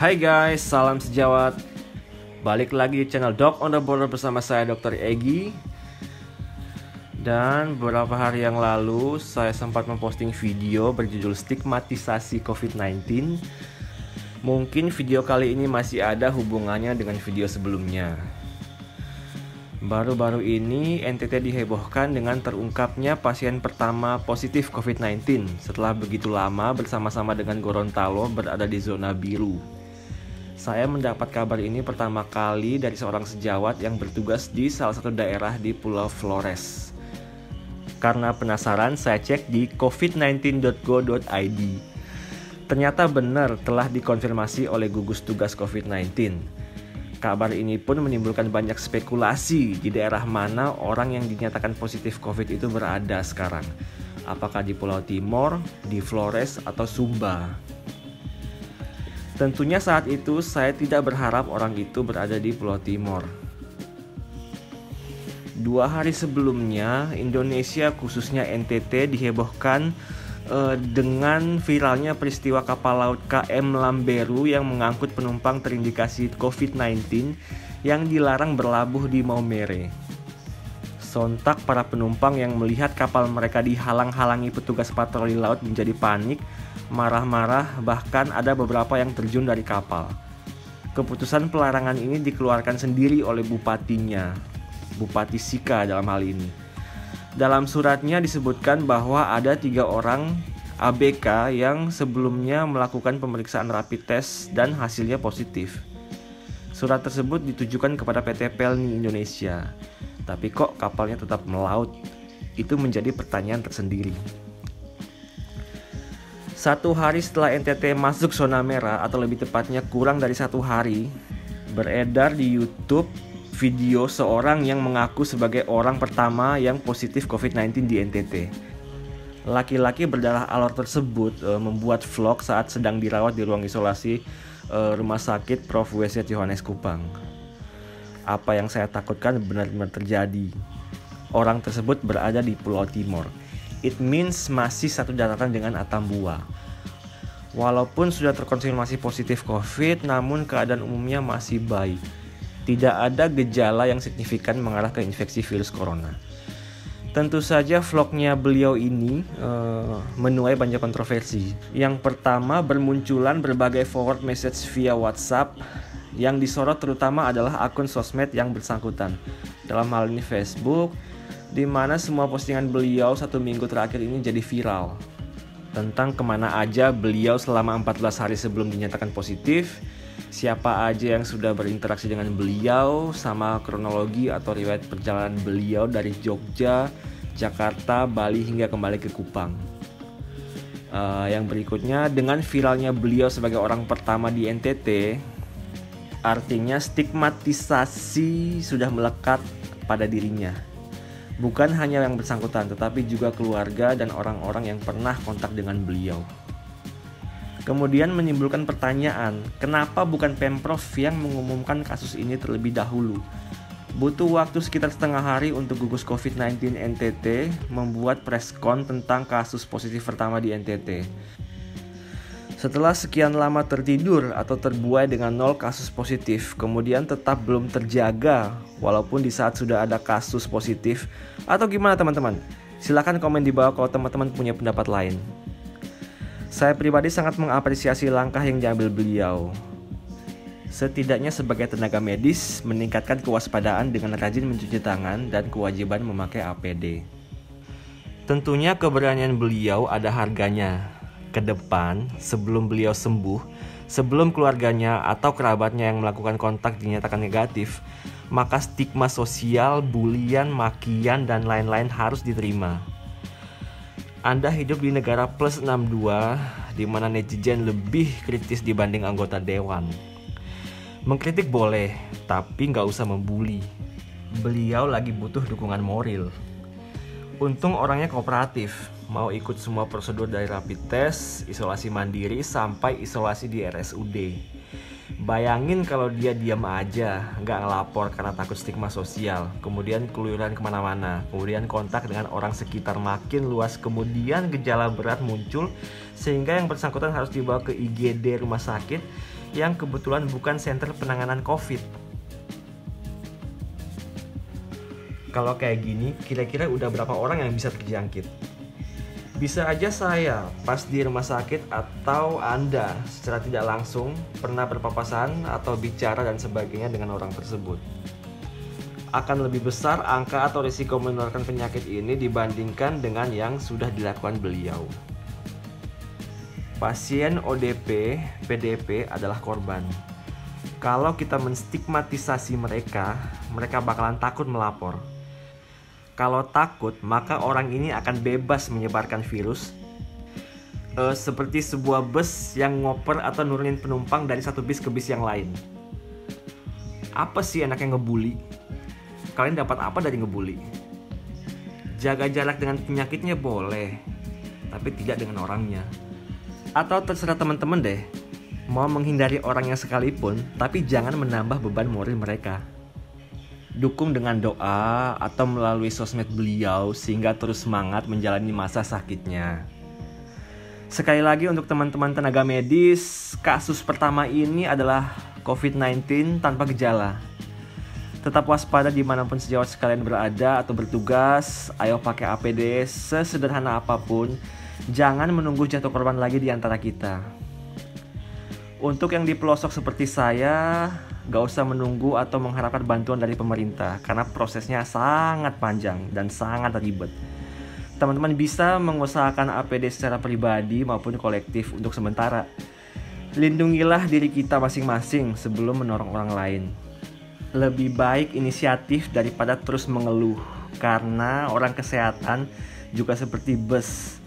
Hai guys, salam sejawat. Balik lagi di channel Doc on the Border bersama saya Dr. Egi. Dan beberapa hari yang lalu saya sempat memposting video berjudul stigmatisasi COVID-19. Mungkin video kali ini masih ada hubungannya dengan video sebelumnya. Baru-baru ini NTT dihebohkan dengan terungkapnya pasien pertama positif COVID-19 setelah begitu lama bersama-sama dengan Gorontalo berada di zona biru. Saya mendapat kabar ini pertama kali dari seorang sejawat yang bertugas di salah satu daerah di Pulau Flores. Karena penasaran, saya cek di covid19.go.id. Ternyata benar telah dikonfirmasi oleh gugus tugas COVID-19. Kabar ini pun menimbulkan banyak spekulasi di daerah mana orang yang dinyatakan positif COVID itu berada sekarang. Apakah di Pulau Timor, di Flores, atau Sumba? Tentunya saat itu saya tidak berharap orang itu berada di Pulau Timor. 2 hari sebelumnya, Indonesia khususnya NTT dihebohkan dengan viralnya peristiwa kapal laut KM Lamberu yang mengangkut penumpang terindikasi COVID-19 yang dilarang berlabuh di Maumere. Sontak para penumpang yang melihat kapal mereka dihalang-halangi petugas patroli laut menjadi panik, marah-marah, bahkan ada beberapa yang terjun dari kapal. Keputusan pelarangan ini dikeluarkan sendiri oleh bupatinya, Bupati Sika dalam hal ini. Dalam suratnya disebutkan bahwa ada 3 orang ABK yang sebelumnya melakukan pemeriksaan rapid test dan hasilnya positif. Surat tersebut ditujukan kepada PT Pelni Indonesia. Tapi kok kapalnya tetap melaut? Itu menjadi pertanyaan tersendiri. 1 hari setelah NTT masuk zona merah, atau lebih tepatnya kurang dari 1 hari, beredar di YouTube video seorang yang mengaku sebagai orang pertama yang positif COVID-19 di NTT. Laki-laki berdarah alor tersebut membuat vlog saat sedang dirawat di ruang isolasi Rumah Sakit Prof. W.C. Yohanes Kupang. Apa yang saya takutkan benar-benar terjadi. Orang tersebut berada di Pulau Timor. It means masih satu daratan dengan Atambua. Walaupun sudah terkonfirmasi positif COVID, namun keadaan umumnya masih baik. Tidak ada gejala yang signifikan mengarah ke infeksi virus corona. Tentu saja vlognya beliau ini menuai banyak kontroversi. Yang pertama, bermunculan berbagai forward message via WhatsApp. Yang disorot terutama adalah akun sosmed yang bersangkutan. Dalam hal ini Facebook, di mana semua postingan beliau 1 minggu terakhir ini jadi viral. Tentang kemana aja beliau selama 14 hari sebelum dinyatakan positif, siapa aja yang sudah berinteraksi dengan beliau, sama kronologi atau riwayat perjalanan beliau dari Jogja, Jakarta, Bali hingga kembali ke Kupang. Yang berikutnya, dengan viralnya beliau sebagai orang pertama di NTT, artinya stigmatisasi sudah melekat pada dirinya. Bukan hanya yang bersangkutan, tetapi juga keluarga dan orang-orang yang pernah kontak dengan beliau. Kemudian menimbulkan pertanyaan, kenapa bukan Pemprov yang mengumumkan kasus ini terlebih dahulu? Butuh waktu sekitar setengah hari untuk gugus COVID-19 NTT membuat preskon tentang kasus positif pertama di NTT. Setelah sekian lama tertidur atau terbuai dengan 0 kasus positif, kemudian tetap belum terjaga walaupun di saat sudah ada kasus positif, atau gimana teman-teman? Silakan komen di bawah kalau teman-teman punya pendapat lain. Saya pribadi sangat mengapresiasi langkah yang diambil beliau. Setidaknya sebagai tenaga medis, meningkatkan kewaspadaan dengan rajin mencuci tangan dan kewajiban memakai APD. Tentunya keberanian beliau ada harganya. Ke depan, sebelum beliau sembuh, sebelum keluarganya atau kerabatnya yang melakukan kontak dinyatakan negatif, maka stigma sosial, bulian, makian, dan lain-lain harus diterima. Anda hidup di negara plus 62, di mana netizen lebih kritis dibanding anggota dewan. Mengkritik boleh, tapi nggak usah membuli. Beliau lagi butuh dukungan moral. Untung orangnya kooperatif, mau ikut semua prosedur dari rapid test, isolasi mandiri, sampai isolasi di RSUD. Bayangin kalau dia diam aja, nggak ngelapor karena takut stigma sosial, kemudian keluyuran kemana-mana, kemudian kontak dengan orang sekitar makin luas, kemudian gejala berat muncul, sehingga yang bersangkutan harus dibawa ke IGD rumah sakit. yang kebetulan bukan center penanganan COVID. Kalau kayak gini, kira-kira udah berapa orang yang bisa terjangkit? Bisa aja saya pas di rumah sakit atau Anda secara tidak langsung pernah berpapasan atau bicara dan sebagainya dengan orang tersebut. Akan lebih besar angka atau risiko menularkan penyakit ini dibandingkan dengan yang sudah dilakukan beliau. Pasien ODP, PDP adalah korban. Kalau kita menstigmatisasi mereka, mereka bakalan takut melapor. Kalau takut, maka orang ini akan bebas menyebarkan virus. Seperti sebuah bus yang ngoper atau nurunin penumpang dari satu bis ke bis yang lain. Apa sih enaknya ngebully? Kalian dapat apa dari ngebully? Jaga jarak dengan penyakitnya boleh, tapi tidak dengan orangnya. Atau terserah teman-teman deh, mau menghindari orangnya sekalipun, tapi jangan menambah beban moral mereka. Dukung dengan doa atau melalui sosmed beliau sehingga terus semangat menjalani masa sakitnya. Sekali lagi untuk teman-teman tenaga medis, kasus pertama ini adalah COVID-19 tanpa gejala. Tetap waspada dimanapun sejauh sekalian berada atau bertugas. Ayo pakai APD sesederhana apapun. Jangan menunggu jatuh korban lagi di antara kita. Untuk yang di pelosok seperti saya, gak usah menunggu atau mengharapkan bantuan dari pemerintah karena prosesnya sangat panjang dan sangat ribet. Teman-teman bisa mengusahakan APD secara pribadi maupun kolektif untuk sementara. Lindungilah diri kita masing-masing sebelum menolong orang lain. Lebih baik inisiatif daripada terus mengeluh, karena orang kesehatan juga seperti bus.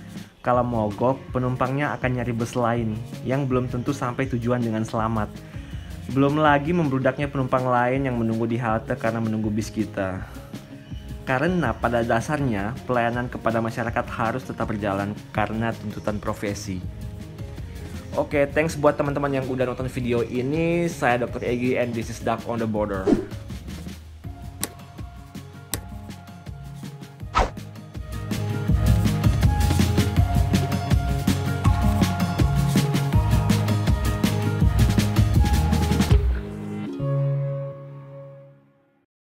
Kalau mogok, penumpangnya akan nyari bus lain yang belum tentu sampai tujuan dengan selamat. Belum lagi membludaknya penumpang lain yang menunggu di halte karena menunggu bis kita. Karena pada dasarnya pelayanan kepada masyarakat harus tetap berjalan karena tuntutan profesi. Oke, thanks buat teman-teman yang udah nonton video ini. Saya Dr. Egy and this is Doc on the Border.